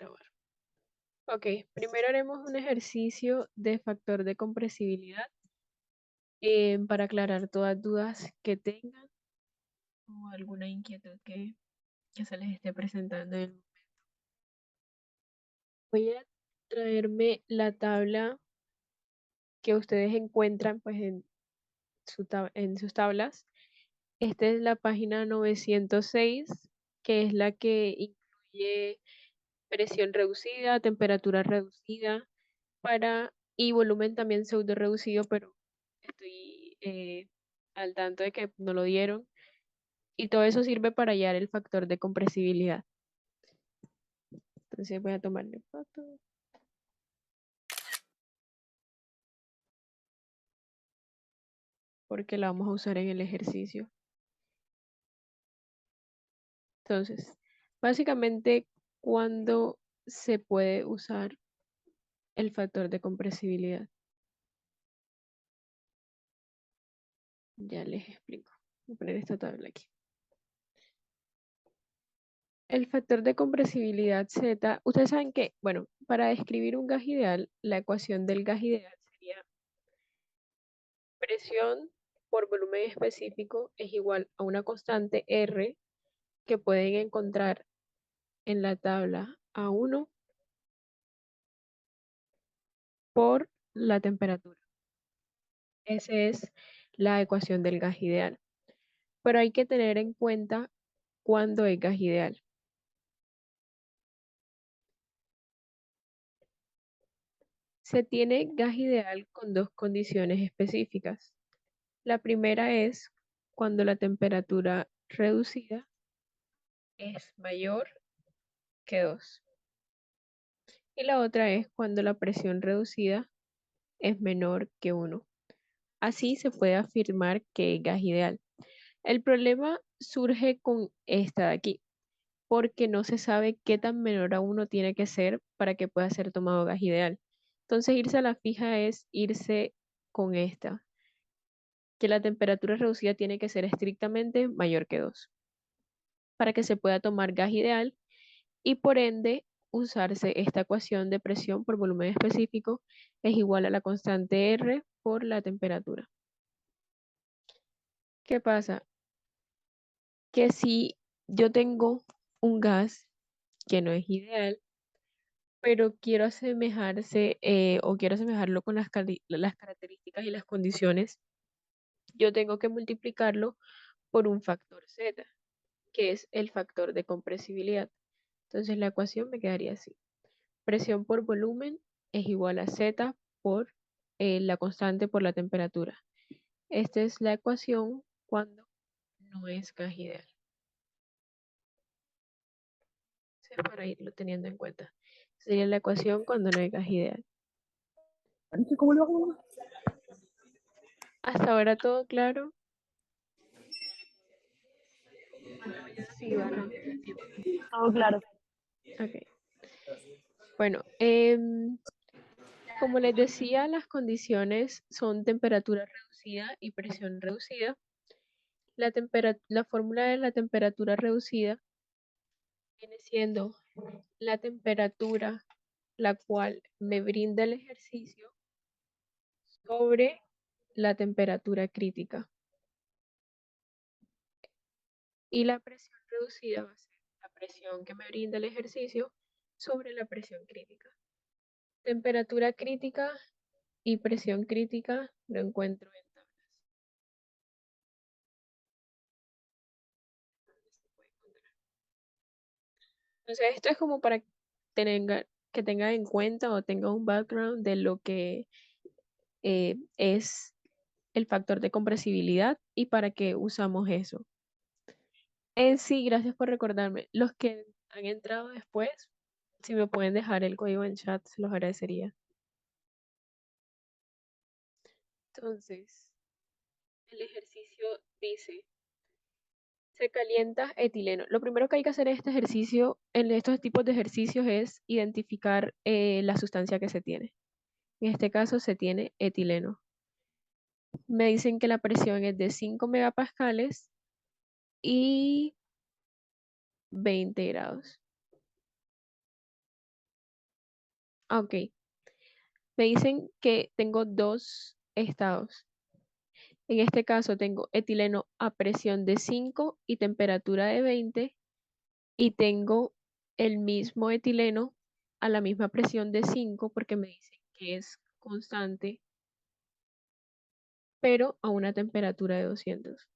grabar. Ok, primero haremos un ejercicio de factor de compresibilidad para aclarar todas dudas que tengan o alguna inquietud que se les esté presentando en el momento. Voy a traerme la tabla que ustedes encuentran pues, en sus tablas. Esta es la página 906, que es la que incluye presión reducida, temperatura reducida, y volumen también pseudo reducido, pero estoy al tanto de que no lo dieron. Y todo eso sirve para hallar el factor de compresibilidad. Entonces voy a tomarle foto. Porque la vamos a usar en el ejercicio. Entonces, básicamente, ¿cuándo se puede usar el factor de compresibilidad? Ya les explico. Voy a poner esta tabla aquí. El factor de compresibilidad Z, ustedes saben que, bueno, para describir un gas ideal, la ecuación del gas ideal sería presión por volumen específico es igual a una constante R que pueden encontrar en la tabla A1 por la temperatura. Esa es la ecuación del gas ideal. Pero hay que tener en cuenta cuándo es gas ideal. Se tiene gas ideal con dos condiciones específicas. La primera es cuando la temperatura reducida es mayor que 2. Y la otra es cuando la presión reducida es menor que 1. Así se puede afirmar que es gas ideal. El problema surge con esta de aquí, porque no se sabe qué tan menor a 1 tiene que ser para que pueda ser tomado gas ideal. Entonces, irse a la fija es irse con esta, que la temperatura reducida tiene que ser estrictamente mayor que 2 para que se pueda tomar gas ideal y por ende usarse esta ecuación de presión por volumen específico es igual a la constante R por la temperatura. ¿Qué pasa? Que si yo tengo un gas que no es ideal, pero quiero o quiero asemejarlo con las características y las condiciones, yo tengo que multiplicarlo por un factor Z, que es el factor de compresibilidad. Entonces la ecuación me quedaría así. Presión por volumen es igual a Z por la constante por la temperatura. Esta es la ecuación cuando no es gas ideal. Entonces, para irlo teniendo en cuenta. Sería la ecuación cuando no hay gas ideal. ¿Cómo lo hago? Hasta ahora todo claro. Sí, va rápido el tiempo. Todo claro. Ok. Bueno, como les decía, las condiciones son temperatura reducida y presión reducida. La fórmula de la temperatura reducida viene siendo la temperatura la cual me brinda el ejercicio sobre la temperatura crítica. Y la presión reducida va a ser la presión que me brinda el ejercicio sobre la presión crítica. Temperatura crítica y presión crítica lo encuentro en tablas. Entonces, esto es como para que tenga en cuenta o tenga un background de lo que es el factor de compresibilidad y para qué usamos eso. Sí, gracias por recordarme. Los que han entrado después, si me pueden dejar el código en chat, se los agradecería. Entonces, el ejercicio dice, se calienta etileno. Lo primero que hay que hacer en este ejercicio, en estos tipos de ejercicios, es identificar la sustancia que se tiene. En este caso se tiene etileno. Me dicen que la presión es de 5 megapascales y 20 grados. Ok. Me dicen que tengo dos estados. En este caso tengo etileno a presión de 5 y temperatura de 20 y tengo el mismo etileno a la misma presión de 5 porque me dicen que es constante, pero a una temperatura de 200.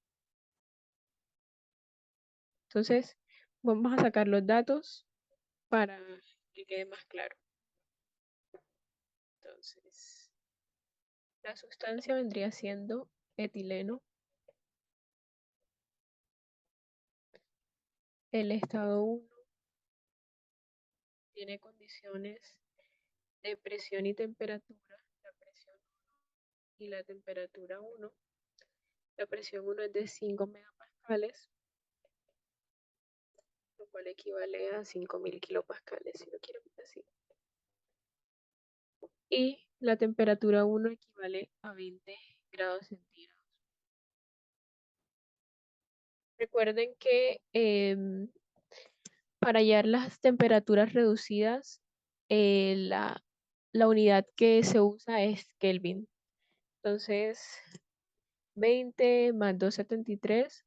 Entonces, vamos a sacar los datos para que quede más claro. Entonces, la sustancia vendría siendo etileno. El estado 1 tiene condiciones de presión y temperatura. La presión y la temperatura 1. La presión 1 es de 5 megapascales, lo cual equivale a 5000 kilopascales, si lo quieren ver así. Y la temperatura 1 equivale a 20 grados centígrados. Recuerden que para hallar las temperaturas reducidas, la unidad que se usa es Kelvin. Entonces, 20 más 273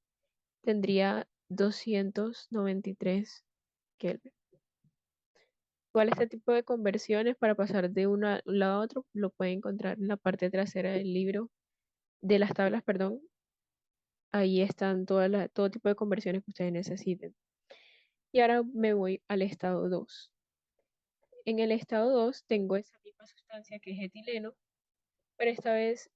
tendría 293 Kelvin. Igual este tipo de conversiones para pasar de un lado a otro lo pueden encontrar en la parte trasera del libro, de las tablas, perdón. Ahí están todo tipo de conversiones que ustedes necesiten. Y ahora me voy al estado 2. En el estado 2 tengo esa misma sustancia que es etileno, pero esta vez,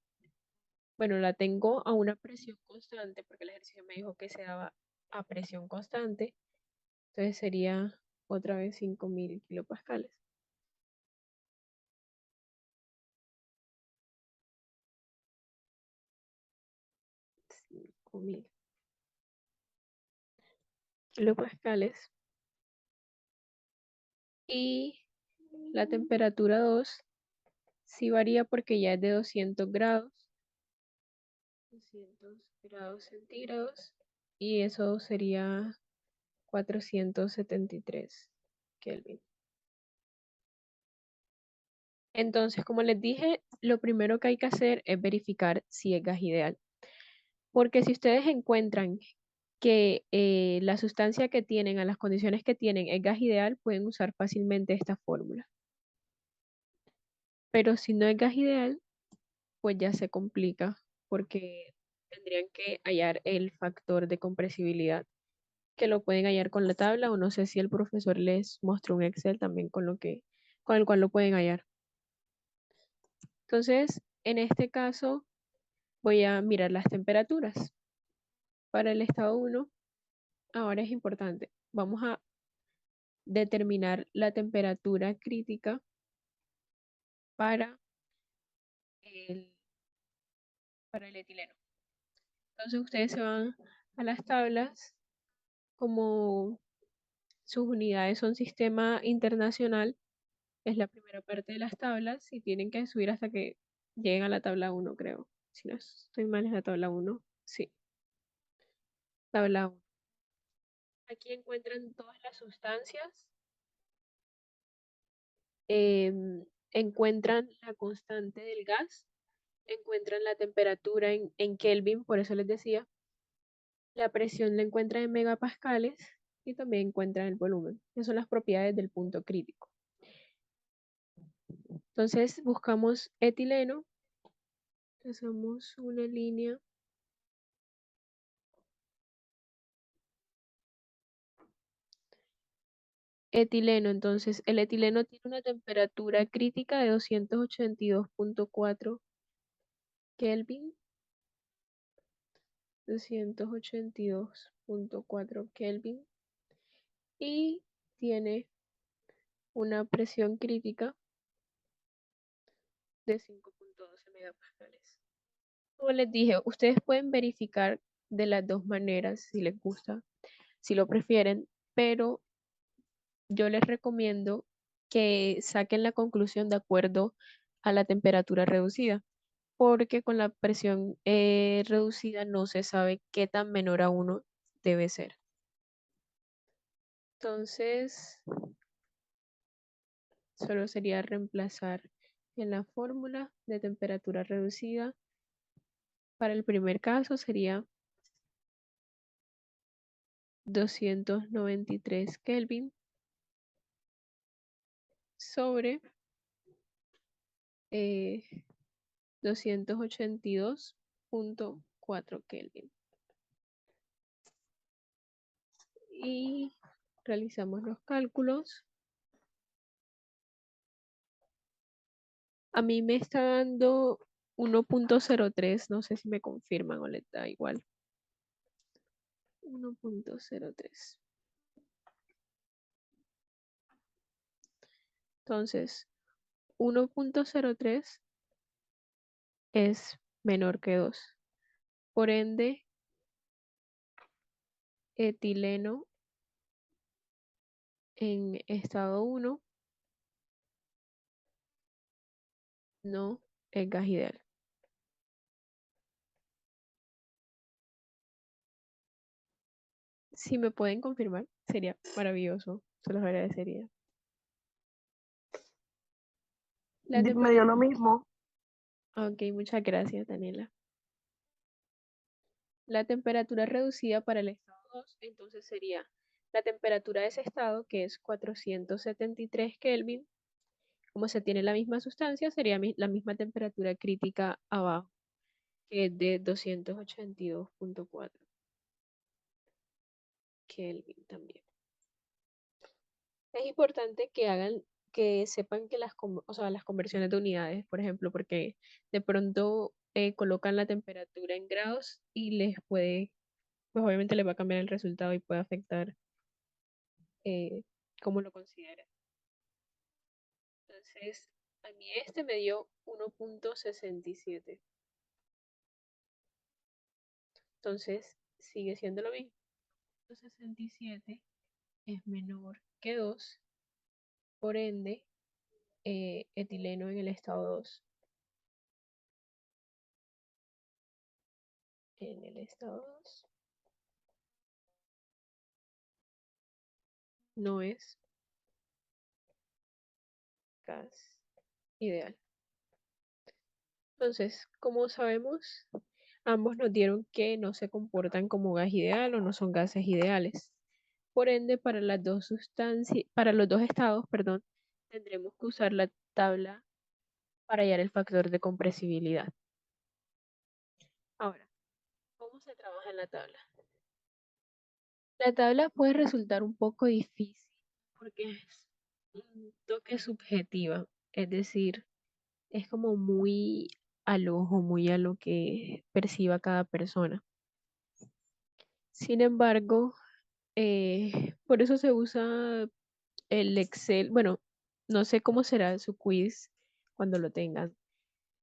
bueno, la tengo a una presión constante, porque el ejercicio me dijo que se daba a presión constante. Entonces sería otra vez 5000 kilopascales. 5000 kilopascales. Y la temperatura 2 sí varía porque ya es de 200 grados. 200 grados centígrados. Y eso sería 473 Kelvin. Entonces, como les dije, lo primero que hay que hacer es verificar si es gas ideal. Porque si ustedes encuentran que la sustancia que tienen, a las condiciones que tienen, es gas ideal, pueden usar fácilmente esta fórmula. Pero si no es gas ideal, pues ya se complica porque tendrían que hallar el factor de compresibilidad, que lo pueden hallar con la tabla o no sé si el profesor les mostró un Excel también con el cual lo pueden hallar. Entonces, en este caso, voy a mirar las temperaturas. Para el estado 1, ahora es importante. Vamos a determinar la temperatura crítica para el, para el etileno. Entonces, ustedes se van a las tablas, como sus unidades son sistema internacional, es la primera parte de las tablas y tienen que subir hasta que lleguen a la tabla 1, creo. Si no estoy mal, es la tabla 1. Sí, tabla 1. Aquí encuentran todas las sustancias, encuentran la constante del gas, encuentran la temperatura en Kelvin, por eso les decía, la presión la encuentran en megapascales y también encuentran el volumen, que son las propiedades del punto crítico. Entonces buscamos etileno, trazamos una línea. Etileno, entonces el etileno tiene una temperatura crítica de 282.4 Kelvin. 282.4 Kelvin. Y tiene una presión crítica de 5.12 megapascales. Como les dije, ustedes pueden verificar de las dos maneras si les gusta, si lo prefieren, pero yo les recomiendo que saquen la conclusión de acuerdo a la temperatura reducida, porque con la presión reducida no se sabe qué tan menor a 1 debe ser. Entonces, Solo sería reemplazar en la fórmula de temperatura reducida. Para el primer caso sería 293 Kelvin sobre 282.4 Kelvin. Y realizamos los cálculos. A mí me está dando 1.03, no sé si me confirman o les da igual. 1.03. Entonces, 1.03 es menor que 2. Por ende, etileno en estado 1 no es gas ideal. Si me pueden confirmar, sería maravilloso. Se los agradecería. La Me dio lo mismo. Ok, muchas gracias, Daniela. La temperatura reducida para el estado 2, entonces sería la temperatura de ese estado, que es 473 Kelvin. Como se tiene la misma sustancia, sería la misma temperatura crítica abajo, que es de 282.4 Kelvin también. Es importante que sepan que o sea, las conversiones de unidades, por ejemplo, porque de pronto colocan la temperatura en grados y les puede, pues obviamente les va a cambiar el resultado y puede afectar cómo lo consideran. Entonces, a mí este me dio 1.67. Entonces, sigue siendo lo mismo. 1.67 es menor que 2, por ende, etileno en el estado 2. En el estado 2 no es gas ideal. Entonces, como sabemos, ambos nos dieron que no se comportan como gas ideal o no son gases ideales. Por ende, para las dos sustancias, para los dos estados, perdón, tendremos que usar la tabla para hallar el factor de compresibilidad. Ahora, ¿cómo se trabaja en la tabla? La tabla puede resultar un poco difícil porque es un toque subjetiva, es decir, es como muy al ojo, muy a lo que perciba cada persona. Sin embargo, por eso se usa el Excel. Bueno, no sé cómo será su quiz cuando lo tengan,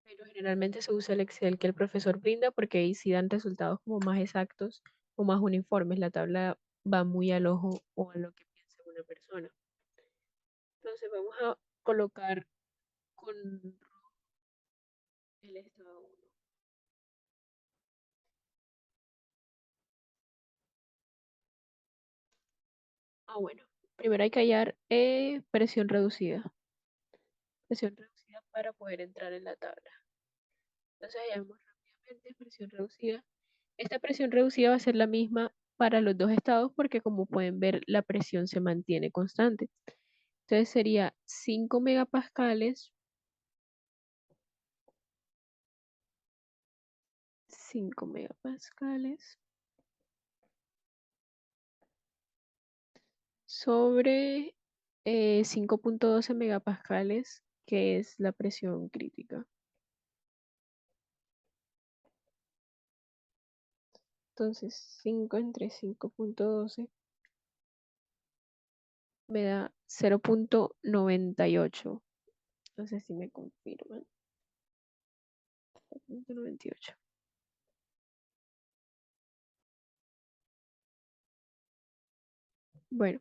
pero generalmente se usa el Excel que el profesor brinda porque ahí sí dan resultados como más exactos o más uniformes. La tabla va muy al ojo o a lo que piensa una persona. Entonces vamos a colocar con el estado 1. Bueno, primero hay que hallar presión reducida. Presión reducida para poder entrar en la tabla. Entonces hallamos rápidamente presión reducida. Esta presión reducida va a ser la misma para los dos estados porque como pueden ver la presión se mantiene constante. Entonces sería 5 megapascales, 5 megapascales sobre 5.12 megapascales, que es la presión crítica. Entonces 5 entre 5.12 me da 0.98. No sé si me confirman. 0.98. Bueno,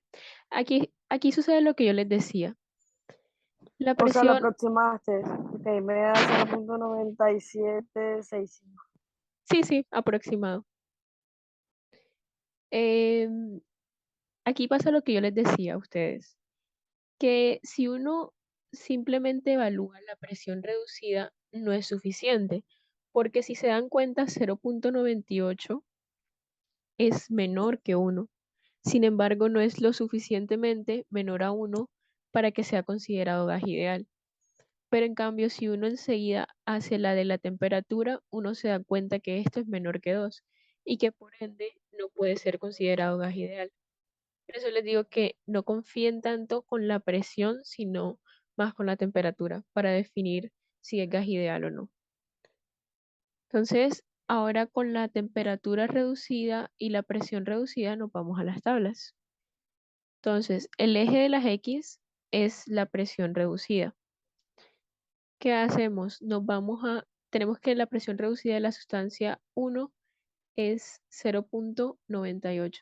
aquí sucede lo que yo les decía. La O sea, lo presión, aproximaste. Ok, me da 0.9765. sí, aproximado. Em, Aquí pasa lo que yo les decía a ustedes, que si uno simplemente evalúa la presión reducida no es suficiente, porque si se dan cuenta, 0.98 es menor que 1. Sin embargo, no es lo suficientemente menor a 1 para que sea considerado gas ideal. Pero en cambio, si uno enseguida hace la de la temperatura, uno se da cuenta que esto es menor que 2 y que por ende no puede ser considerado gas ideal. Por eso les digo que no confíen tanto con la presión, sino más con la temperatura para definir si es gas ideal o no. Entonces, ahora con la temperatura reducida y la presión reducida nos vamos a las tablas. Entonces, el eje de las X es la presión reducida. ¿Qué hacemos? Tenemos que la presión reducida de la sustancia 1 es 0.98.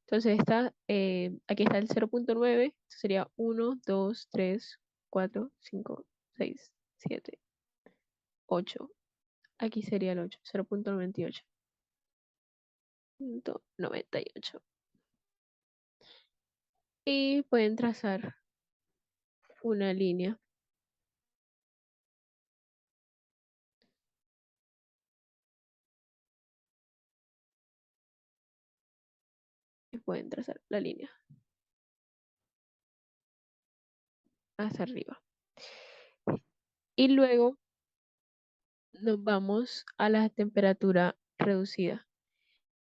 Entonces, aquí está el 0.9, esto sería 1, 2, 3, 4, 5, 6, 7, 8. Aquí sería el 8, 0.98. 98. Y pueden trazar una línea. Y pueden trazar la línea hacia arriba. Y luego nos vamos a la temperatura reducida.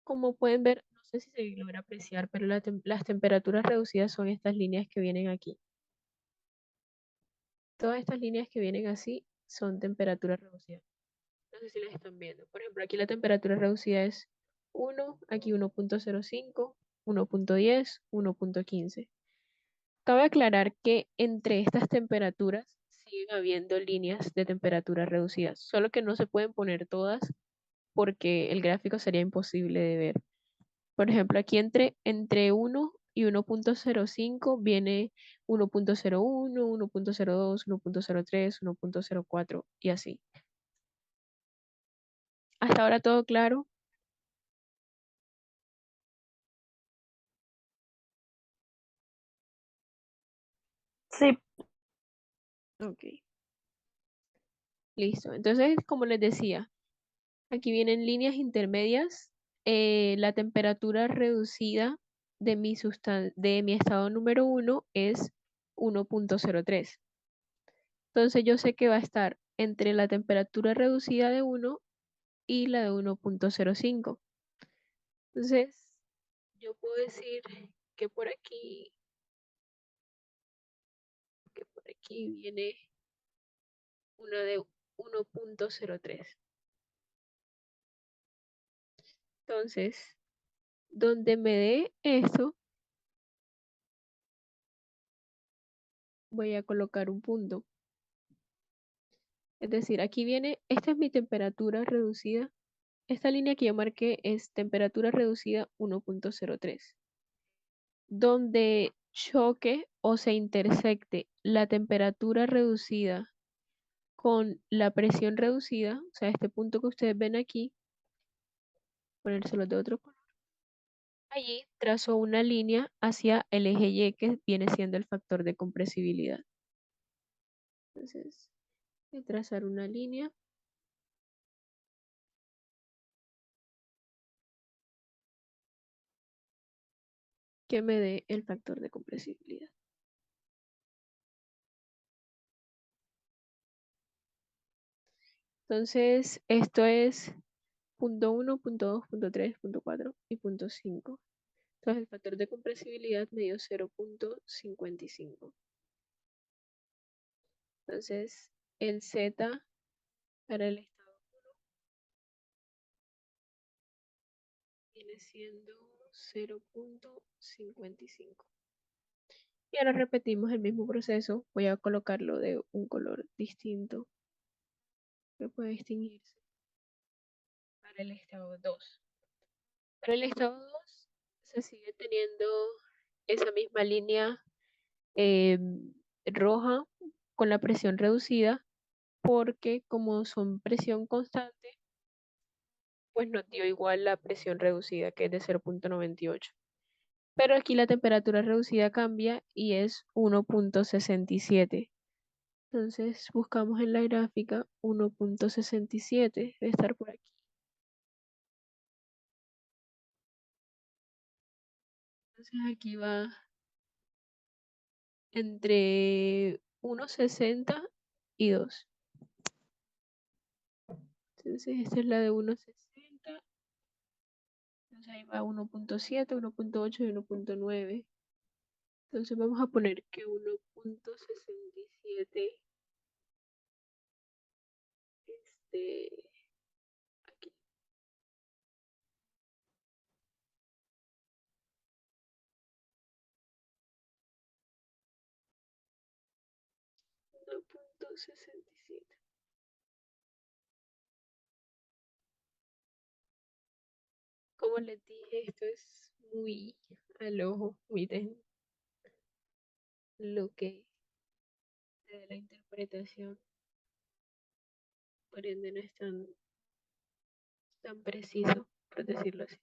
Como pueden ver, no sé si se logra apreciar, pero las temperaturas reducidas son estas líneas que vienen aquí. Todas estas líneas que vienen así son temperaturas reducidas. No sé si las están viendo. Por ejemplo, aquí la temperatura reducida es 1, aquí 1.05, 1.10, 1.15. Cabe aclarar que entre estas temperaturas siguen habiendo líneas de temperatura reducidas, solo que no se pueden poner todas porque el gráfico sería imposible de ver. Por ejemplo, aquí entre 1 y 1.05 viene 1.01, 1.02, 1.03, 1.04 y así. Hasta ahora todo claro. Sí, Ok, listo. Entonces, como les decía, aquí vienen líneas intermedias. La temperatura reducida de mi estado número 1 es 1.03. Entonces yo sé que va a estar entre la temperatura reducida de 1 y la de 1.05. Entonces, yo puedo decir que que por aquí viene una de 1.03. Entonces, donde me dé eso, voy a colocar un punto. Es decir, aquí viene, esta es mi temperatura reducida. Esta línea que yo marqué es temperatura reducida 1.03. Donde choque o se intersecte la temperatura reducida con la presión reducida, o sea, este punto que ustedes ven aquí, ponérselo de otro color. Allí trazo una línea hacia el eje Y, que viene siendo el factor de compresibilidad. Entonces, voy a trazar una línea que me dé el factor de compresibilidad. Entonces, esto es punto 1, punto 2, punto 3, punto 4 y punto 5. Entonces, el factor de compresibilidad me dio 0.55. Entonces, el Z para el estado 1 viene siendo 0.55. Y ahora repetimos el mismo proceso. Voy a colocarlo de un color distinto que puede distinguirse para el estado 2. Para el estado 2 se sigue teniendo esa misma línea eh, roja con la presión reducida porque como son presión constante, pues nos dio igual la presión reducida que es de 0.98. Pero aquí la temperatura reducida cambia y es 1.67. Entonces buscamos en la gráfica 1.67, debe estar por aquí. Entonces aquí va entre 1.60 y 2. Entonces esta es la de 1.60. Entonces ahí va 1.7, 1.8 y 1.9. Entonces vamos a poner que 1.67 este, aquí. 1.67. Como les dije, esto es muy al ojo, muy de lo que de la interpretación, por ende no es tan preciso, por decirlo así.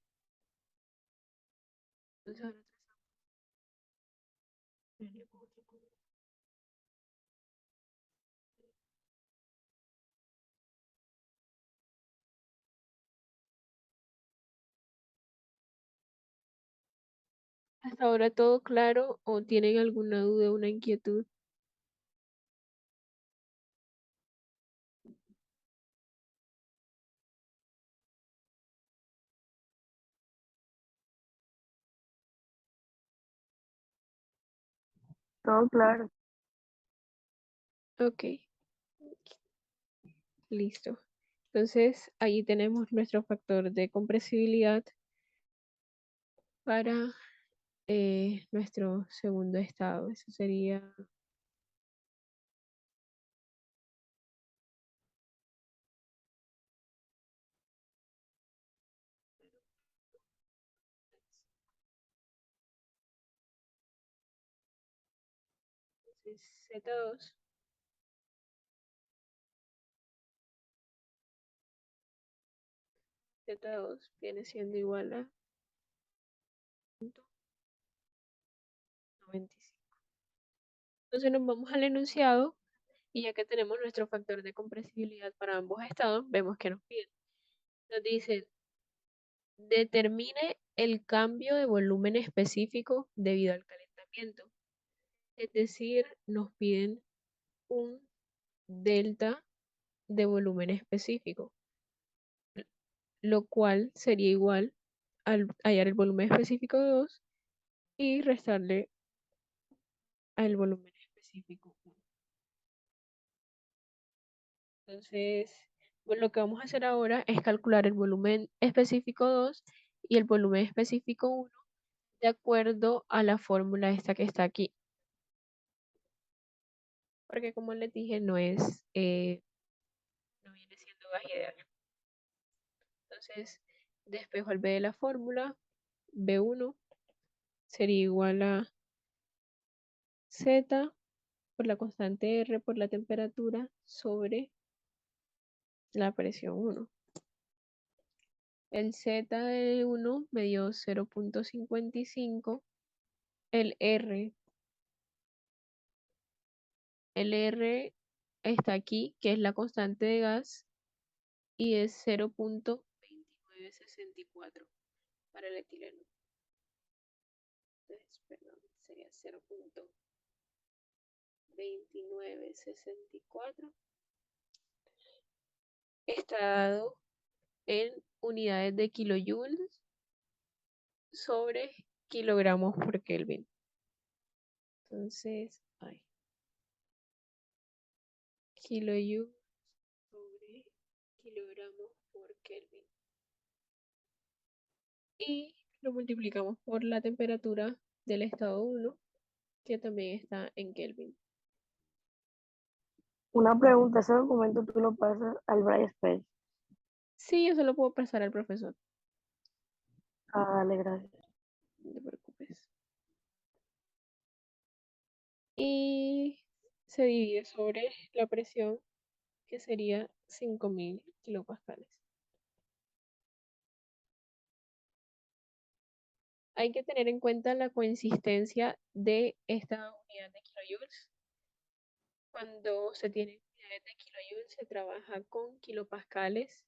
Entonces ahora trazamos otro color. ¿Hasta ahora todo claro o tienen alguna duda, una inquietud? Todo claro. Ok, listo. Entonces ahí tenemos nuestro factor de compresibilidad para nuestro segundo estado. Eso sería 2. Z2 viene siendo igual a 0.95. Entonces nos vamos al enunciado y ya que tenemos nuestro factor de compresibilidad para ambos estados, vemos que nos piden. Nos dicen, determine el cambio de volumen específico debido al calentamiento. Es decir, nos piden un delta de volumen específico, lo cual sería igual al hallar el volumen específico de 2 y restarle al volumen específico 1. Entonces, pues lo que vamos a hacer ahora es calcular el volumen específico 2 y el volumen específico 1 de acuerdo a la fórmula esta que está aquí. Porque como les dije, no viene siendo gas ideal. Entonces, despejo el B de la fórmula, B1 sería igual a Z por la constante R por la temperatura sobre la presión 1. El Z de 1 me dio 0.55. El R, el R está aquí, que es la constante de gas, y es 0.2964 para el etileno. Entonces, perdón, sería 0.2964. Está dado en unidades de kilojoules sobre kilogramos por Kelvin. Entonces, kilojoules sobre kilogramos por Kelvin. Y lo multiplicamos por la temperatura del estado 1, que también está en Kelvin. Una pregunta, ese documento tú lo pasas al Bright Space. Sí, yo se lo puedo pasar al profesor, Ah, dale, gracias. no te preocupes. Y se divide sobre la presión, que sería 5000 kilopascales. Hay que tener en cuenta la coincidencia de esta unidad de kilojoules, Cuando se tiene unidades de kilojoule se trabaja con kilopascales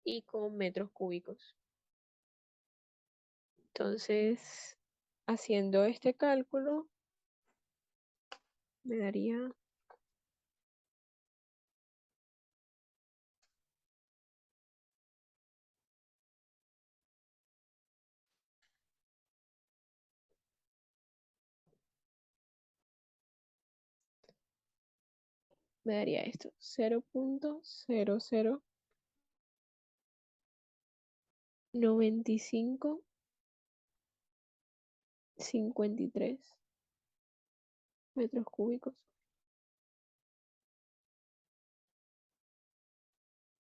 y con metros cúbicos. Entonces, haciendo este cálculo, me daría esto, 0.009553 metros cúbicos.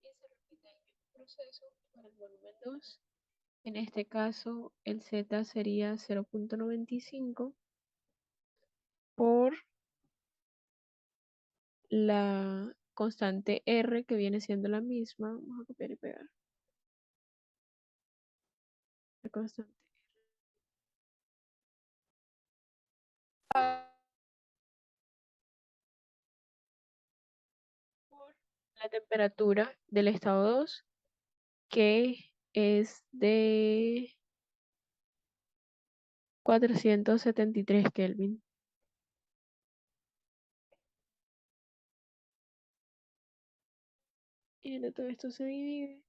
Y se repite el mismo proceso para el volumen 2. En este caso, el Z sería 0.95 por la constante R, que viene siendo la misma. Vamos a copiar y pegar. La constante por la temperatura del estado 2, que es de 473 Kelvin. Y ahora todo esto se divide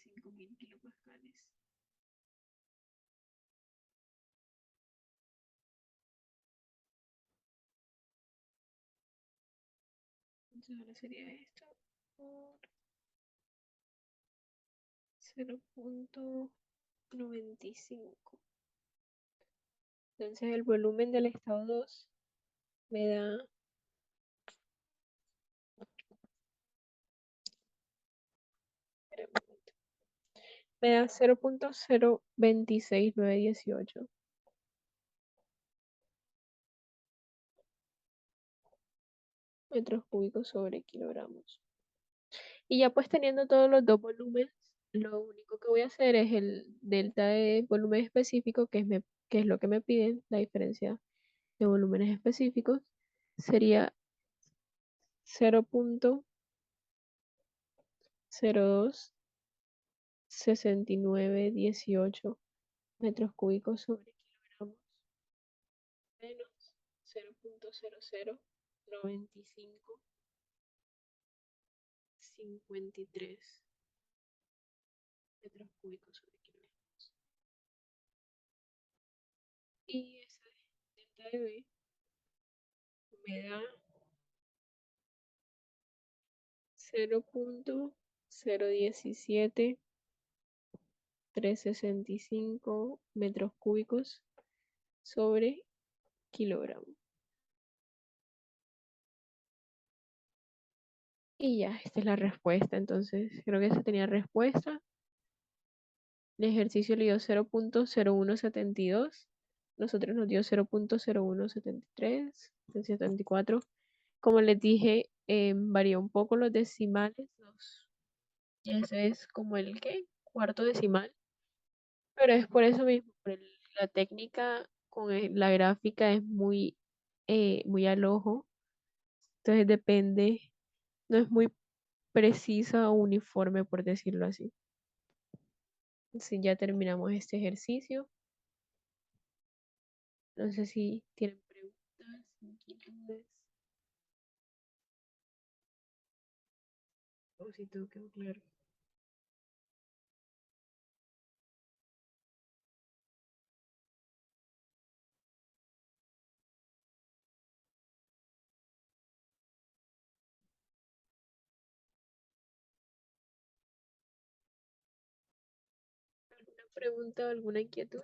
sobre 5000 kilopascales. Entonces ahora sería esto por 0.95. Entonces el volumen del estado 2 me da, me da 0.026918 metros cúbicos sobre kilogramos. Y ya pues teniendo todos los dos volúmenes, lo único que voy a hacer es el delta de volumen específico, que es lo que me piden, la diferencia de volúmenes específicos, sería 0.026918 metros cúbicos sobre kilogramos menos 0.009553 metros cúbicos sobre kilogramos. Y esa delta de B me da 0.017365 metros cúbicos sobre kilogramo. Y ya, esta es la respuesta. Entonces, creo que esa tenía respuesta. El ejercicio le dio 0.0172. Nosotros nos dio 0.0173, 74. Como les dije, varía un poco los decimales. Y ese es como el ¿qué? Cuarto decimal. Pero es por eso mismo, la técnica con la gráfica es muy al ojo. Entonces depende, no es muy precisa o uniforme, por decirlo así. Si ya terminamos este ejercicio, no sé si tienen preguntas, inquietudes, o si todo quedó claro. ¿Alguna pregunta o alguna inquietud?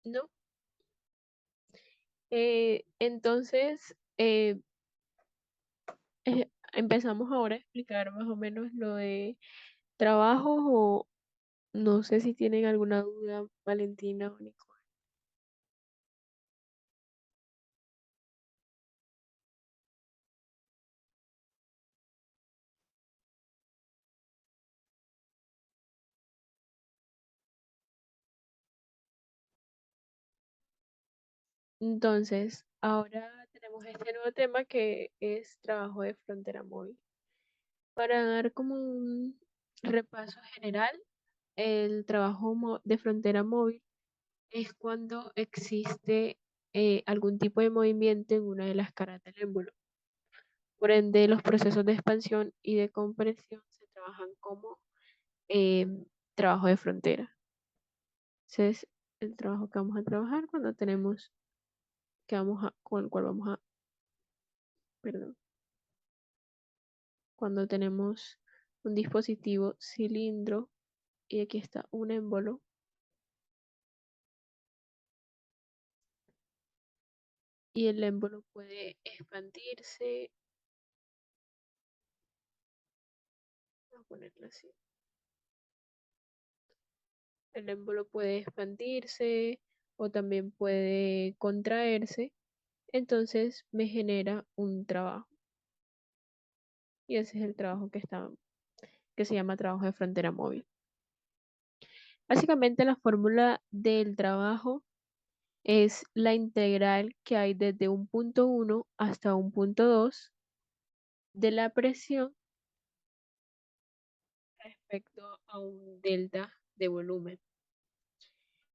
No. Entonces, empezamos ahora a explicar más o menos lo de trabajos No sé si tienen alguna duda, Valentina o Nicole. Entonces, ahora tenemos este nuevo tema que es trabajo de frontera móvil. Para dar como un repaso general, el trabajo de frontera móvil es cuando existe algún tipo de movimiento en una de las caras del émbolo. Por ende, los procesos de expansión y de compresión se trabajan como eh, trabajo de frontera. Ese es el trabajo que vamos a trabajar cuando tenemos, con el cual vamos a, perdón, cuando tenemos un dispositivo cilindro y aquí está un émbolo y el émbolo puede expandirse, vamos a ponerlo así, el émbolo puede expandirse o también puede contraerse, entonces me genera un trabajo y ese es el trabajo que se llama trabajo de frontera móvil. Básicamente la fórmula del trabajo es la integral que hay desde un punto 1 hasta un punto 2 de la presión respecto a un delta de volumen.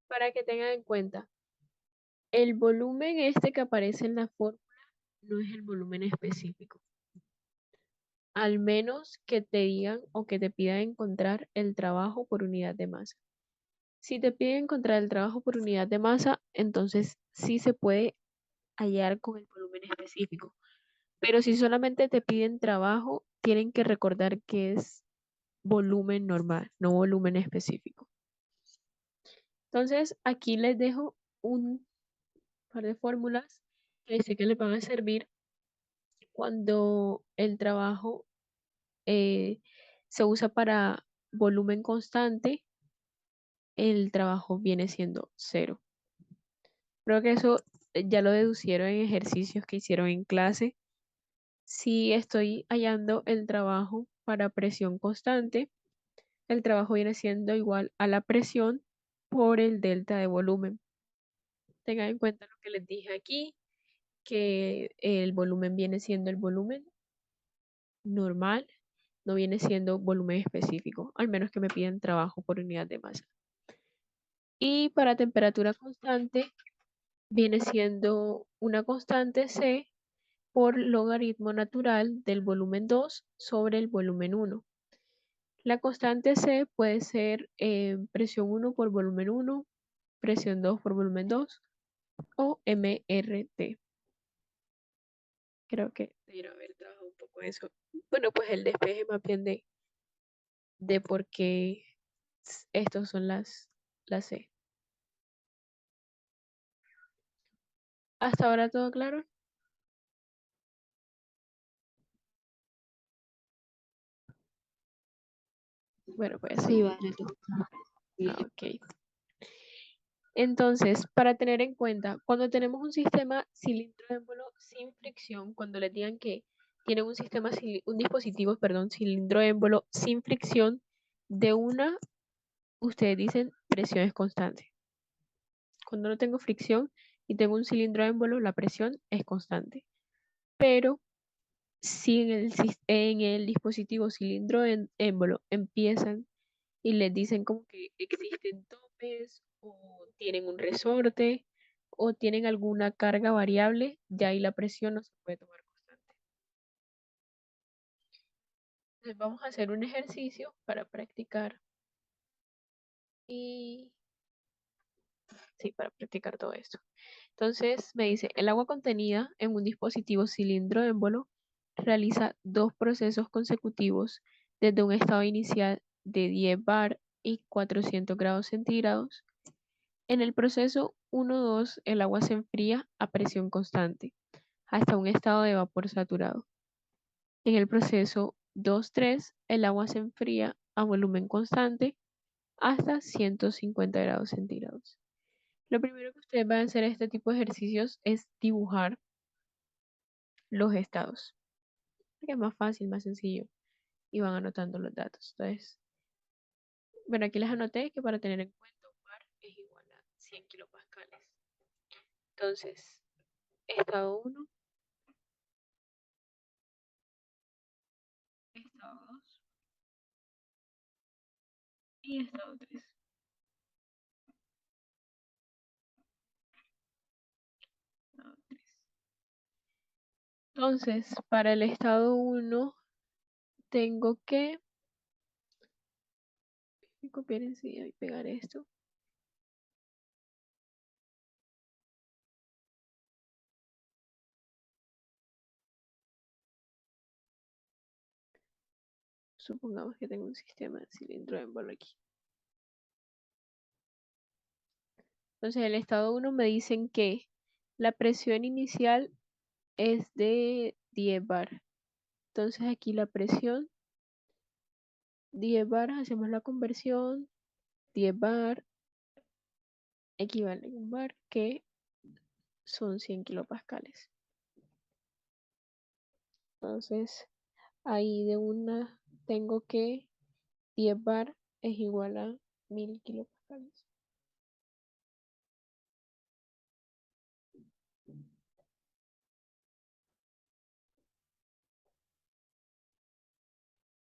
Para que tengan en cuenta, el volumen este que aparece en la fórmula no es el volumen específico. Al menos que te digan o que te pidan encontrar el trabajo por unidad de masa. Si te piden encontrar el trabajo por unidad de masa, entonces sí se puede hallar con el volumen específico. Pero si solamente te piden trabajo, tienen que recordar que es volumen normal, no volumen específico. Entonces, aquí les dejo un par de fórmulas que sé que les van a servir cuando el trabajo se usa para volumen constante, el trabajo viene siendo cero. Creo que eso ya lo deducieron en ejercicios que hicieron en clase. Si estoy hallando el trabajo para presión constante, el trabajo viene siendo igual a la presión por el delta de volumen. Tengan en cuenta lo que les dije aquí, que el volumen viene siendo el volumen normal, no viene siendo volumen específico, al menos que me piden trabajo por unidad de masa. Y para temperatura constante viene siendo una constante C por logaritmo natural del volumen 2 sobre el volumen 1. La constante C puede ser presión 1 por volumen 1, presión 2 por volumen 2 o MRT. Creo que debería haber trabajado un poco eso. Bueno, pues el despeje más bien de por qué estos son las C. ¿Hasta ahora todo claro? Bueno, pues Sí, vale, tú. ok. Entonces, para tener en cuenta, cuando tenemos un sistema cilindro-émbolo sin fricción, cuando les digan que tienen un dispositivo, perdón, cilindro-émbolo sin fricción, de una, ustedes dicen presión es constante. Cuando no tengo fricción y tengo un cilindro-émbolo, la presión es constante. Pero si en el dispositivo cilindro-émbolo empiezan y les dicen como que existen topes o tienen un resorte o tienen alguna carga variable, ya ahí la presión no se puede tomar constante. Entonces vamos a hacer un ejercicio para practicar y sí, para practicar todo esto. Entonces me dice, el agua contenida en un dispositivo cilindro-émbolo realiza dos procesos consecutivos desde un estado inicial de 10 bar y 400 grados centígrados. En el proceso 1-2, el agua se enfría a presión constante hasta un estado de vapor saturado. En el proceso 2-3, el agua se enfría a volumen constante hasta 150 grados centígrados. Lo primero que ustedes van a hacer en este tipo de ejercicios es dibujar los estados, porque es más fácil, más sencillo, y van anotando los datos. Entonces, bueno, aquí les anoté que para tener en cuenta un bar es igual a 100 kilopascales. Entonces, estado 1, estado 2 y estado 3. Entonces, para el estado 1 tengo que copiar enseguida y pegar esto. Supongamos que tengo un sistema de cilindro en bola aquí. Entonces, en el estado 1 me dicen que la presión inicial es de 10 bar. Entonces, aquí la presión 10 bar, hacemos la conversión, 10 bar equivale a un bar que son 100 kilopascales. Entonces, ahí de una tengo que 10 bar es igual a 1000 kilopascales.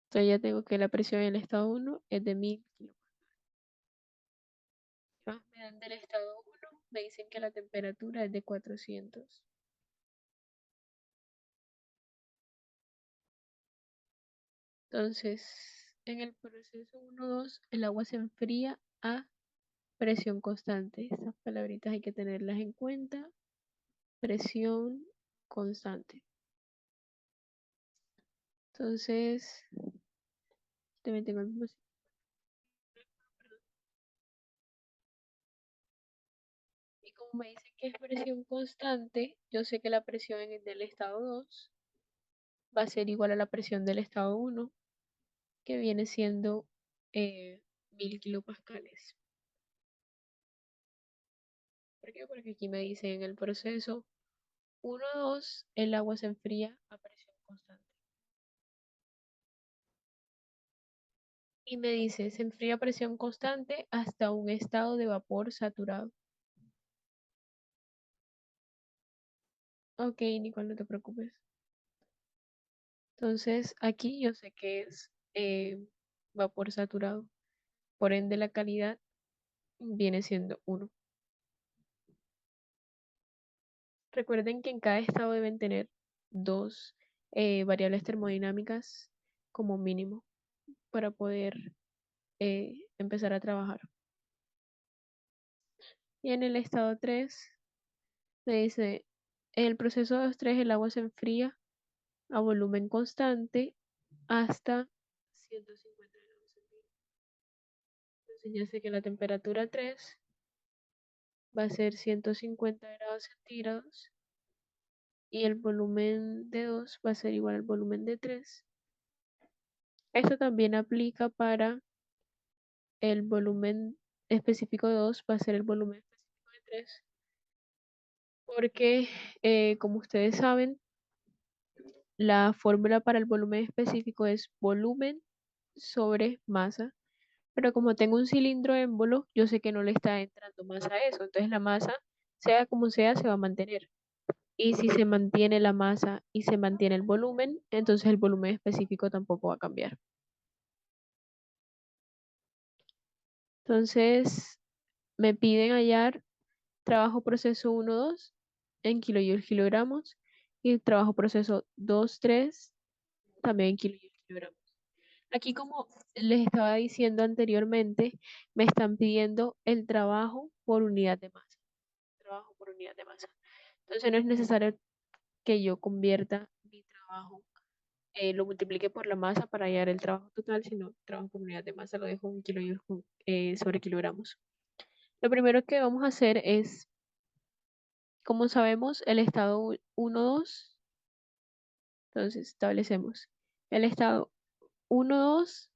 Entonces ya tengo que la presión en el estado 1 es de 1000 kilopascales. Me dan del estado 1, me dicen que la temperatura es de 400. Entonces, en el proceso 1-2, el agua se enfría a presión constante. Estas palabritas hay que tenerlas en cuenta. Presión constante. Entonces, también tengo el mismo. Y como me dicen que es presión constante, yo sé que la presión en el del estado 2 va a ser igual a la presión del estado 1, que viene siendo 1000 kilopascales. ¿Por qué? Porque aquí me dice en el proceso 1-2 el agua se enfría a presión constante. Y me dice, se enfría a presión constante hasta un estado de vapor saturado. Ok, Nicole, no te preocupes. Entonces, aquí yo sé que es vapor saturado. Por ende, la calidad viene siendo 1. Recuerden que en cada estado deben tener dos variables termodinámicas como mínimo para poder empezar a trabajar. Y en el estado 3 me dice, en el proceso 2-3 el agua se enfría a volumen constante hasta 150 grados centígrados. Entonces ya sé que la temperatura 3 va a ser 150 grados centígrados y el volumen de 2 va a ser igual al volumen de 3. Esto también aplica para el volumen específico de 2, va a ser el volumen específico de 3, porque como ustedes saben, la fórmula para el volumen específico es volumen sobre masa, pero como tengo un cilindro émbolo, yo sé que no le está entrando masa a eso, entonces la masa, sea como sea, se va a mantener. Y si se mantiene la masa y se mantiene el volumen, entonces el volumen específico tampoco va a cambiar. Entonces, me piden hallar trabajo proceso 1-2 en kilojoules kilogramos y trabajo proceso 2-3 también en kilojoules kilogramos. Aquí, como les estaba diciendo anteriormente, me están pidiendo el trabajo por unidad de masa. Trabajo por unidad de masa. Entonces no es necesario que yo convierta mi trabajo, lo multiplique por la masa para hallar el trabajo total, sino trabajo por unidad de masa lo dejo en kilojoules sobre kilogramos. Lo primero que vamos a hacer es, como sabemos, el estado 1-2. Entonces establecemos el estado 1-2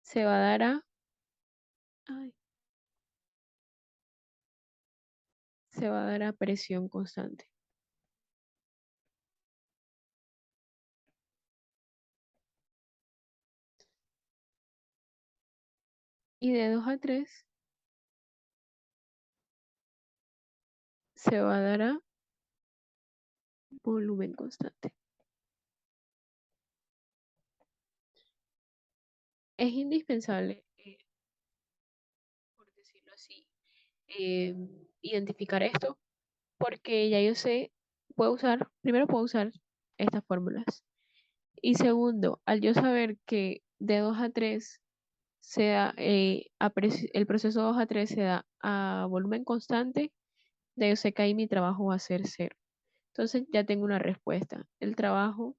se va a dar a ay, se va a dar a presión constante. Y de 2 a 3 se va a dar a volumen constante. Es indispensable, por decirlo así, eh, identificar esto porque ya yo sé, primero puedo usar estas fórmulas. Y segundo, al yo saber que de 2 a 3 el proceso 2 a 3 se da a volumen constante, ya yo sé que ahí mi trabajo va a ser cero. Entonces ya tengo una respuesta. El trabajo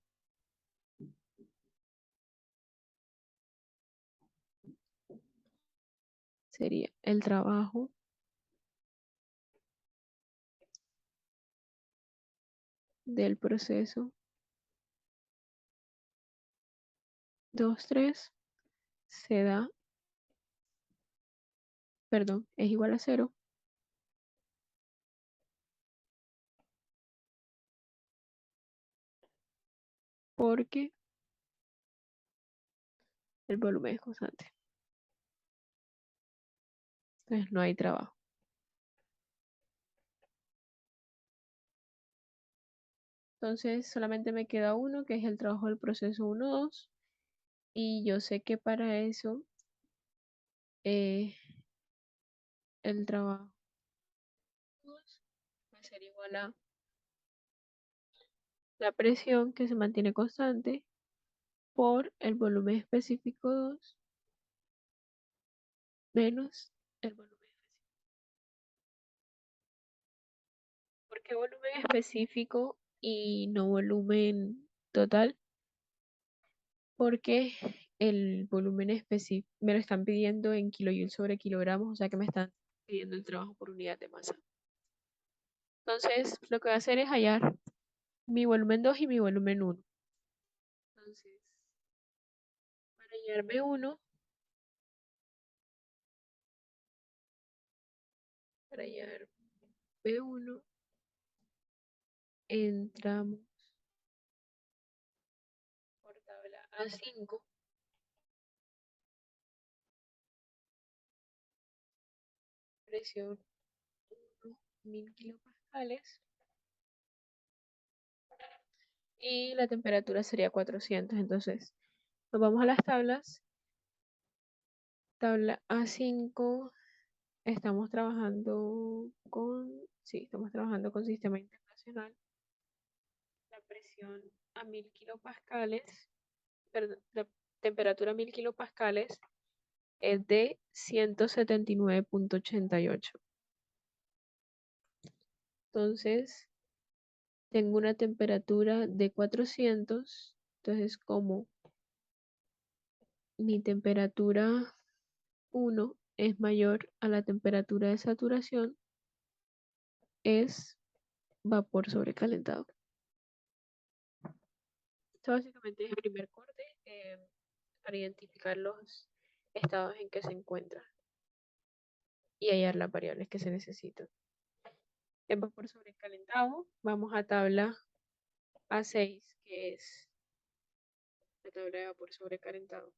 sería el trabajo del proceso 2 3 se da, perdón, es igual a cero porque el volumen es constante. Entonces no hay trabajo. Entonces solamente me queda uno, que es el trabajo del proceso 1 2. Y yo sé que para eso eh, el trabajo 2 va a ser igual a la presión que se mantiene constante por el volumen específico 2 menos el volumen específico. ¿Por qué volumen específico y no volumen total? Porque el volumen específico me lo están pidiendo en kilojoules sobre kilogramos, o sea que me están pidiendo el trabajo por unidad de masa. Entonces, lo que voy a hacer es hallar mi volumen 2 y mi volumen 1. Entonces, para hallar B1, para hallar B1, entramos por tabla A5, presión 1000 kilopascales y la temperatura sería 400. Entonces, nos vamos a las tablas. Tabla A5, estamos trabajando con sistema internacional. La presión a 1000 kilopascales, perdón, la temperatura a 1000 kilopascales es de 179,88. Entonces, tengo una temperatura de 400. Entonces, como mi temperatura 1 es mayor a la temperatura de saturación, es vapor sobrecalentado. Esto básicamente es el primer corte para identificar los estados en que se encuentra y hallar las variables que se necesitan. En vapor sobrecalentado, vamos a tabla A6, que es la tabla de vapor sobrecalentado.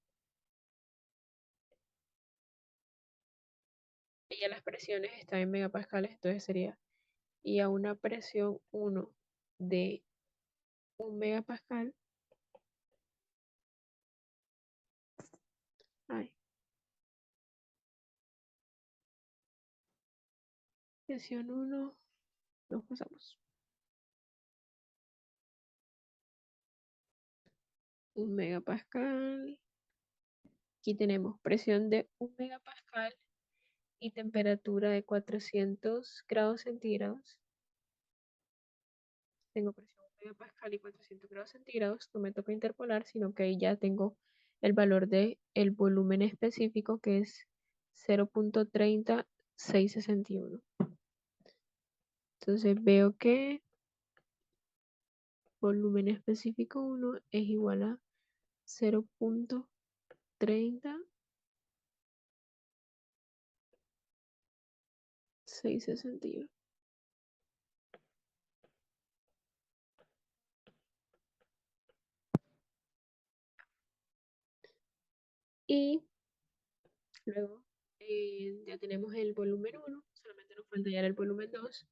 Y ya las presiones están en megapascales, entonces sería, y a una presión 1 de 1 megapascal, ay, presión 1, nos pasamos, 1 megapascal, aquí tenemos presión de 1 megapascal y temperatura de 400 grados centígrados. Tengo presión 1 megapascal y 400 grados centígrados, no me toca interpolar, sino que ahí ya tengo el valor del volumen específico, que es 0,30661. Entonces veo que volumen específico 1 es igual a 0,30 661. Y luego ya tenemos el volumen 1, solamente nos falta hallar el volumen 2.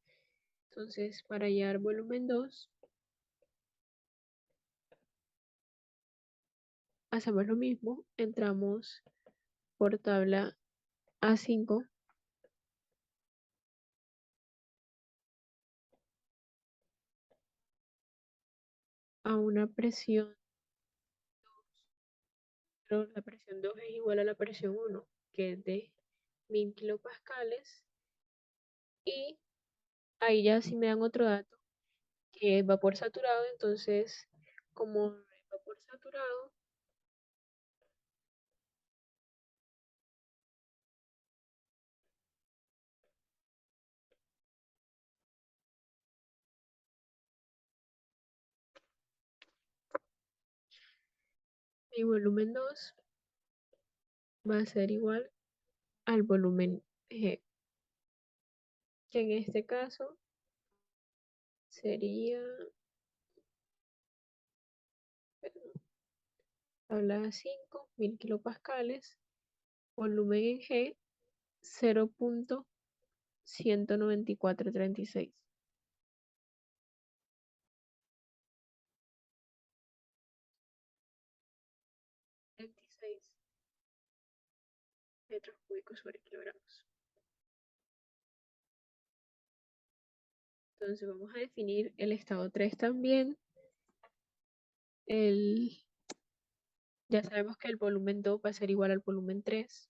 Entonces, para hallar volumen 2, hacemos lo mismo, entramos por tabla A5 a una presión, pero la presión 2 es igual a la presión 1, que es de 1000 kilopascales. Y ahí ya si me dan otro dato, que es vapor saturado, entonces como es vapor saturado, mi volumen 2 va a ser igual al volumen G, que en este caso sería, tabla 5, 1000 kilopascales, volumen en G, 0.19436. 26 metros cúbicos sobre kilogramos. Entonces vamos a definir el estado 3 también. Ya sabemos que el volumen 2 va a ser igual al volumen 3.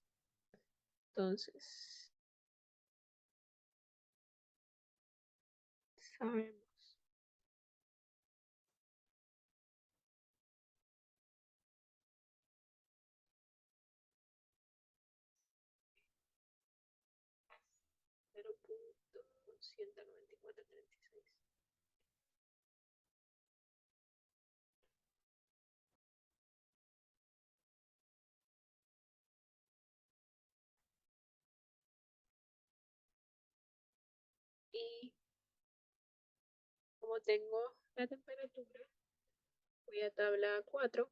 Entonces, sabemos 0.19436. Y como tengo la temperatura, voy a tabla 4.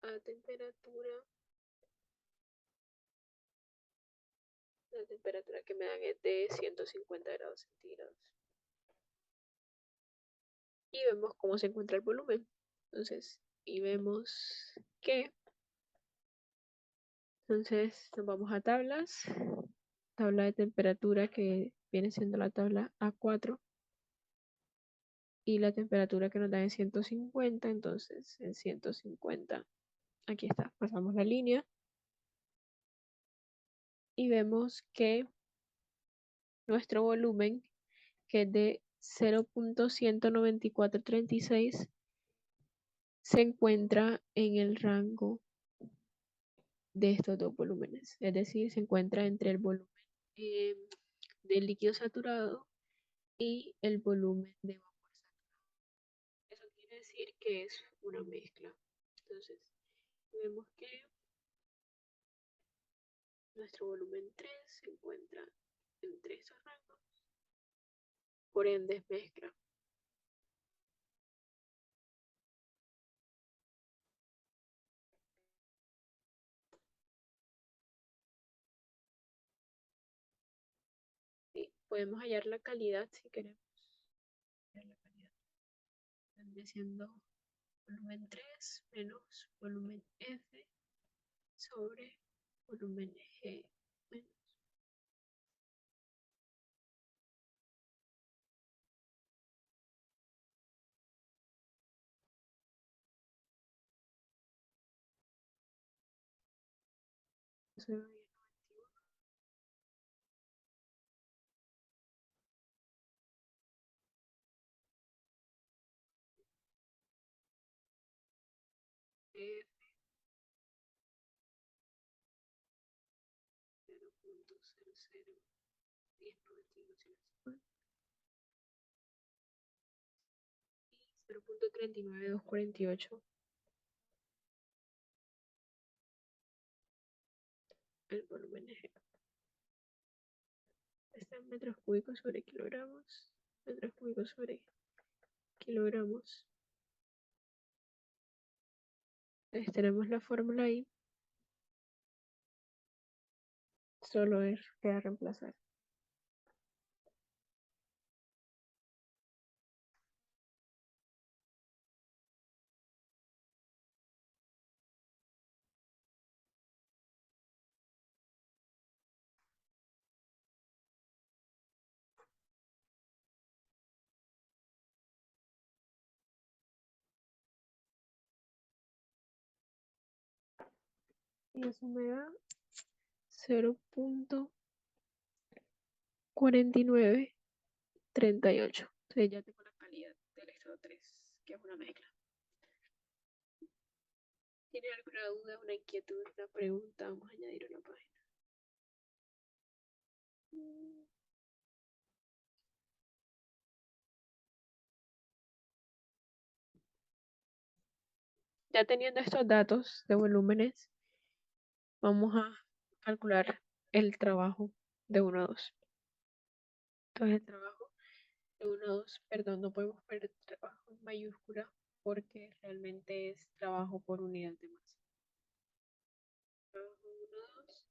A temperatura, la temperatura que me dan es de 150 grados centígrados. Y vemos cómo se encuentra el volumen. Entonces, y vemos que, entonces nos vamos a tablas, tabla de temperatura que viene siendo la tabla A4 y la temperatura que nos da en 150, entonces en 150, aquí está, pasamos la línea y vemos que nuestro volumen, que es de 0.19436, se encuentra en el rango de estos dos volúmenes, es decir, se encuentra entre el volumen eh, del líquido saturado y el volumen de vapor saturado. Eso quiere decir que es una mezcla. Entonces, vemos que nuestro volumen 3 se encuentra entre esos rangos, por ende es mezcla. Sí, podemos hallar la calidad si queremos. Hallar la calidad. Vendría siendo volumen 3 menos volumen F sobre volumen G menos. Eso es 0.39248. el volumen es está en metros cúbicos sobre kilogramos, metros cúbicos sobre kilogramos. Entonces tenemos la fórmula ahí, solo es queda reemplazar. Y eso me da 0.4938. Entonces ya tengo la calidad del estado 3, que es una mezcla. ¿Tiene alguna duda, una inquietud, una pregunta? Vamos a añadir una página. Ya teniendo estos datos de volúmenes, vamos a calcular el trabajo de 1 a 2. Entonces el trabajo de 1 a 2, perdón, no podemos poner trabajo en mayúscula porque realmente es trabajo por unidad de masa. Trabajo de 1 a 2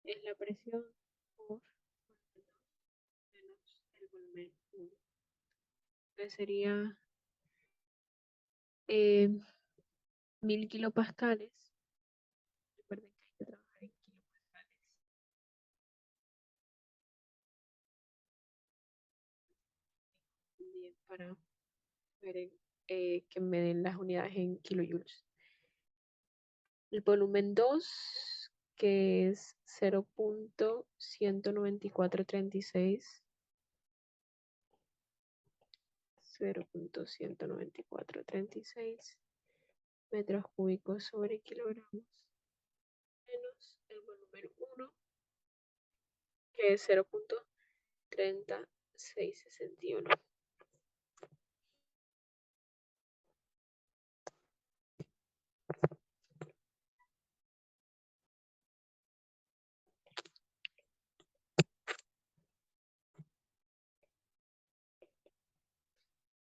es la presión por menos el volumen 1. Entonces sería 1000 kilopascales. Recuerden que hay que trabajar en kilopascales. Bien, para ver que me den las unidades en kilojoules. El volumen 2, que es 0.19436. 0.19436 metros cúbicos sobre kilogramos menos el volumen 1, que es 0.3661.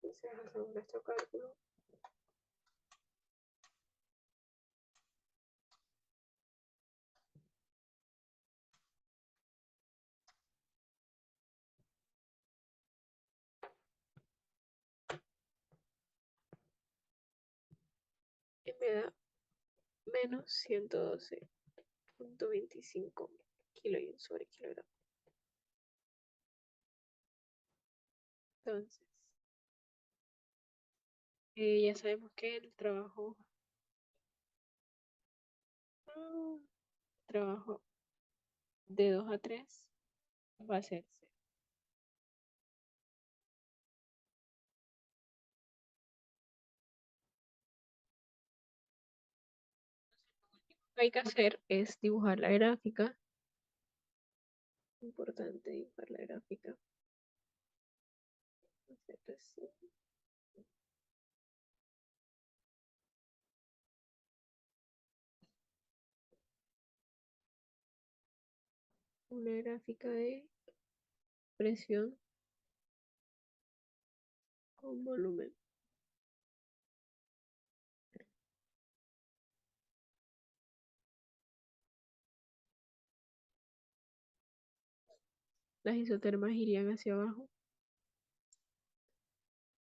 Entonces hacemos nuestro cálculo. Y me da menos 112.25 kilojoules sobre kilogramo. Entonces, ya sabemos que el trabajo de 2 a 3 va a ser 0. Lo que hay que hacer es dibujar la gráfica. Importante dibujar la gráfica. Una gráfica de presión con volumen. Las isotermas irían hacia abajo.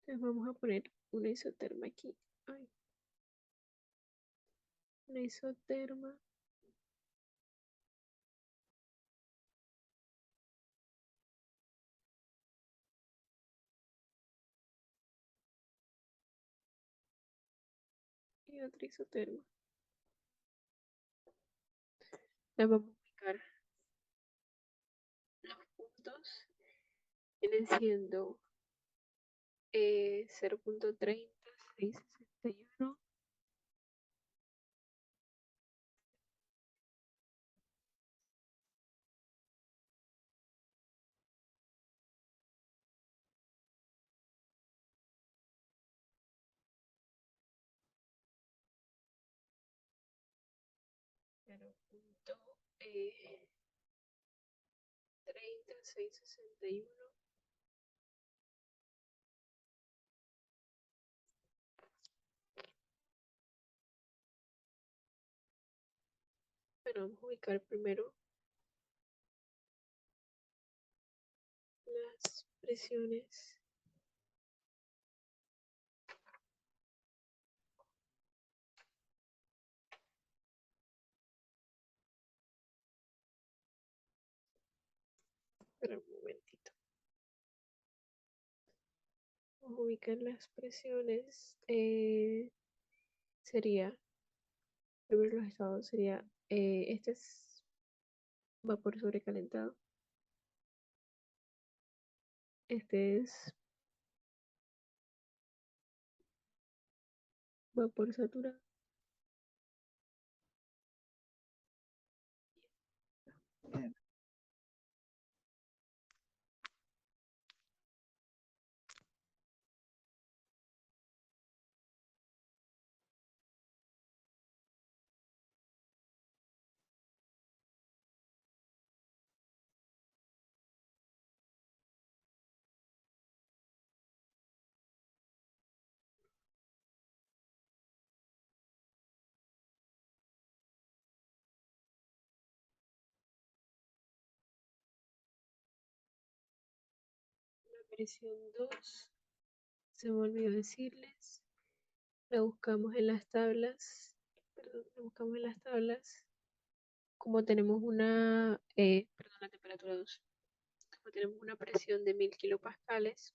Entonces vamos a poner una isoterma aquí. Ay, una isoterma. Y otra isoterma. Las vamos a ubicar. Los puntos vienen siendo 0.30661. eh, 30,661. Bueno, vamos a ubicar primero las presiones. Espera un momentito. Vamos a ubicar las presiones. Sería, primero los estados sería, este es vapor sobrecalentado. Este es vapor saturado. La presión 2 se me olvidó decirles. La buscamos en las tablas. Perdón, la buscamos en las tablas. Como tenemos perdón, la temperatura 2. Como tenemos una presión de 1000 kilopascales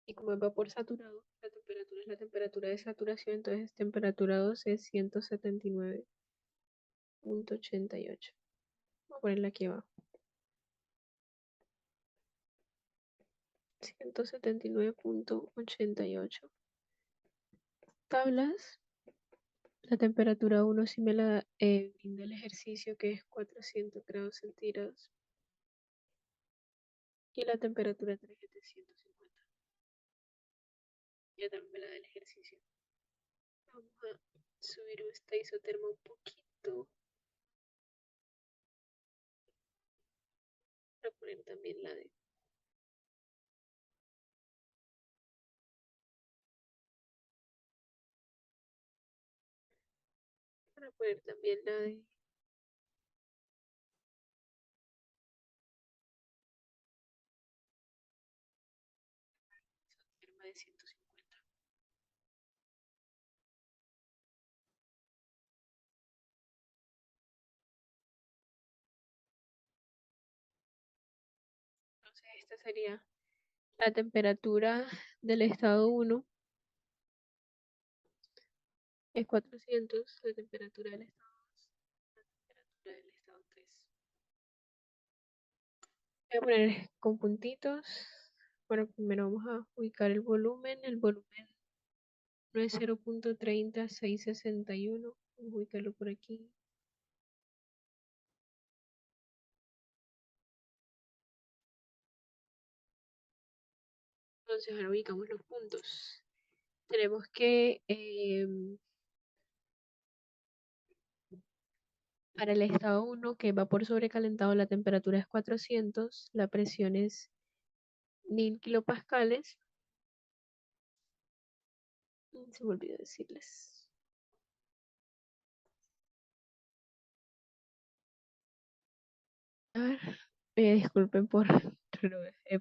y como es vapor saturado, la temperatura es la temperatura de saturación, entonces temperatura 2 es 179,88. Voy a ponerla aquí abajo. 179,88. Tablas. La temperatura 1 sí me la brinda el ejercicio, que es 400 grados centígrados. Y la temperatura 3 es de 150. Ya también me la da el ejercicio. Vamos a subir esta isoterma un poquito. Para poner también la de. Para poner también la de isoterma de 150. Entonces esta sería la temperatura del estado 1 es 400, la temperatura del estado 2, la temperatura del estado 3. Voy a poner con puntitos. Bueno, primero vamos a ubicar el volumen. El volumen no es 0,30661. Vamos a ubicarlo por aquí. Entonces ahora ubicamos los puntos. Tenemos que para el estado 1, que es vapor sobrecalentado, la temperatura es 400, la presión es 1000 kilopascales. Se me olvidó decirles. A ver, disculpen por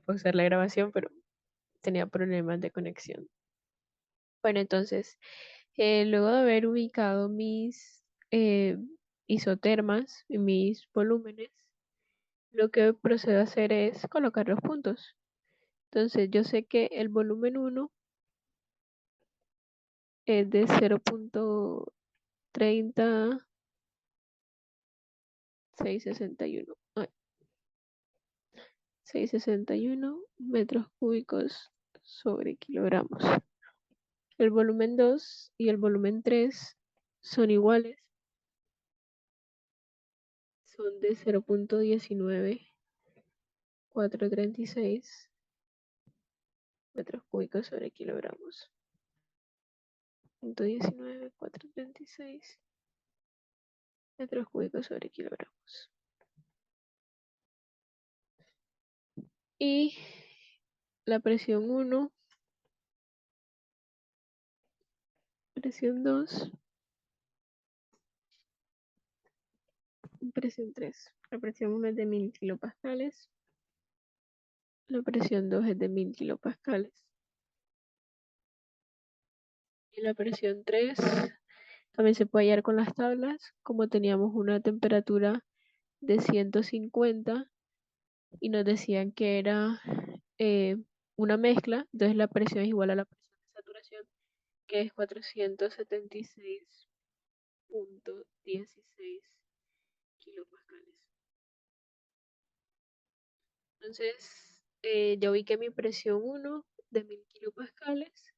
pausar la grabación, pero tenía problemas de conexión. Bueno, entonces, luego de haber ubicado mis isotermas y mis volúmenes, lo que procedo a hacer es colocar los puntos. Entonces, yo sé que el volumen 1 es de 0,30661. 661 metros cúbicos sobre kilogramos. El volumen 2 y el volumen 3 son iguales, son de 0,19436 metros cúbicos sobre kilogramos. 119,436 metros cúbicos sobre kilogramos. Y la presión 1, presión 2, presión 3. La presión 1 es de 1000 kilopascales. La presión 2 es de 1000 kilopascales. Y la presión 3 también se puede hallar con las tablas, como teníamos una temperatura de 150 y nos decían que era una mezcla, entonces la presión es igual a la presión de saturación, que es 476.16 kilopascales. Entonces, ya ubiqué mi presión 1 de 1000 kilopascales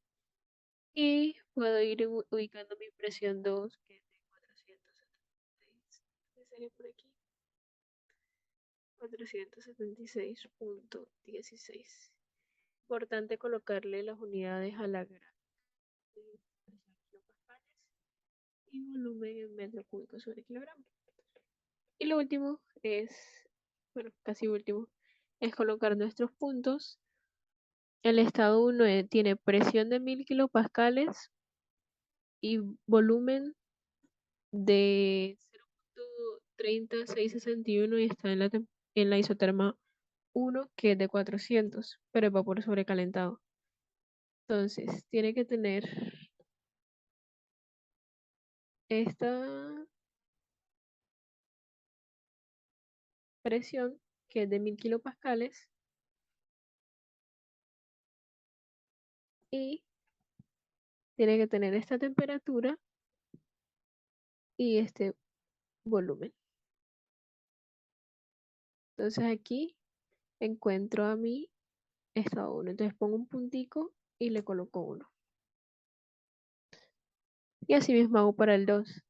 y puedo ir ubicando mi presión 2, que es de 476. ¿Qué sería por aquí? 476.16. Importante colocarle las unidades a la grafía de presión kilopascales y volumen en metro cúbico sobre kilogramo. Y lo último es, bueno, casi último, es colocar nuestros puntos. El estado 1 tiene presión de 1000 kilopascales y volumen de 0.30661 y está en la isoterma 1, que es de 400, pero es vapor sobrecalentado. Entonces, tiene que tener esta presión, que es de 1000 kilopascales, y tiene que tener esta temperatura y este volumen. Entonces aquí encuentro a mi estado 1. Entonces pongo un puntico y le coloco 1. Y así mismo hago para el 2.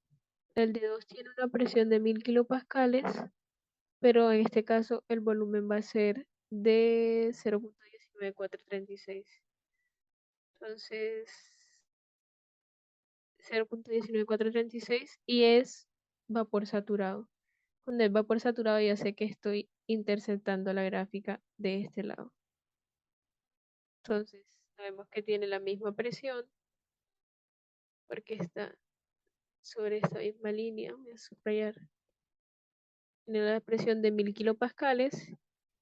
El de 2 tiene una presión de 1000 kilopascales, pero en este caso el volumen va a ser de 0.19436. Entonces, 0.19436 y es vapor saturado. Cuando es vapor saturado ya sé que estoy interceptando la gráfica de este lado. Entonces, sabemos que tiene la misma presión porque está sobre esta misma línea. Voy a subrayar. Tiene la presión de 1000 kilopascales,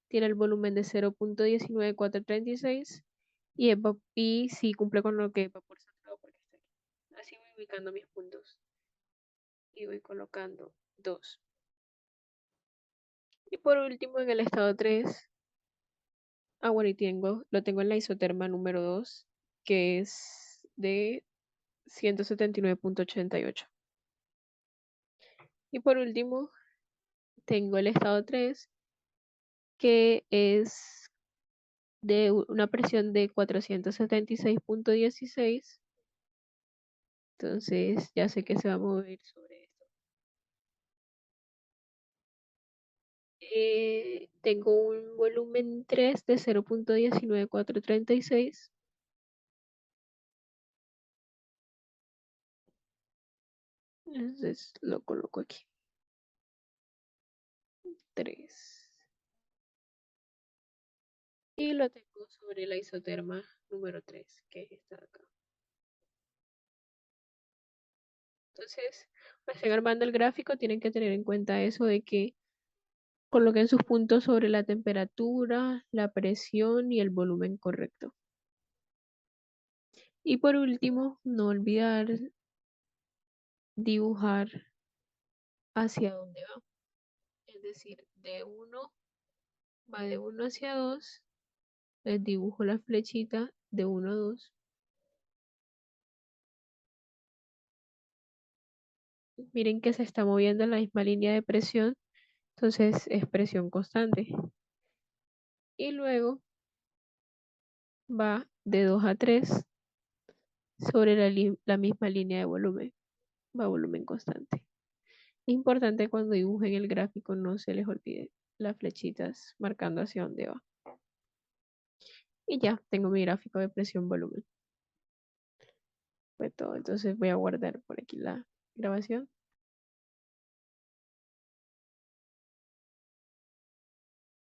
tiene el volumen de 0.19436 y sí cumple con lo que es vapor saturado porque está aquí. Así voy ubicando mis puntos y voy colocando 2. Y por último, en el estado 3, bueno, y lo tengo en la isoterma número 2, que es de 179.88. Y por último, tengo el estado 3, que es de una presión de 476.16. Entonces ya sé que se va a mover sobre esto. Tengo un volumen 3 de 0.19436. Entonces lo coloco aquí. 3. Y lo tengo sobre la isoterma número 3, que es esta de acá. Entonces, cuando estén armando el gráfico, tienen que tener en cuenta eso de que coloquen sus puntos sobre la temperatura, la presión y el volumen correcto. Y por último, no olvidar dibujar hacia dónde va. Es decir, va de 1 hacia 2. Les dibujo la flechita de 1 a 2. Miren que se está moviendo en la misma línea de presión, entonces es presión constante. Y luego va de 2 a 3 sobre la misma línea de volumen, va volumen constante. Es importante cuando dibujen el gráfico no se les olvide las flechitas marcando hacia dónde va. Y ya tengo mi gráfico de presión volumen. Fue todo, entonces voy a guardar por aquí la grabación.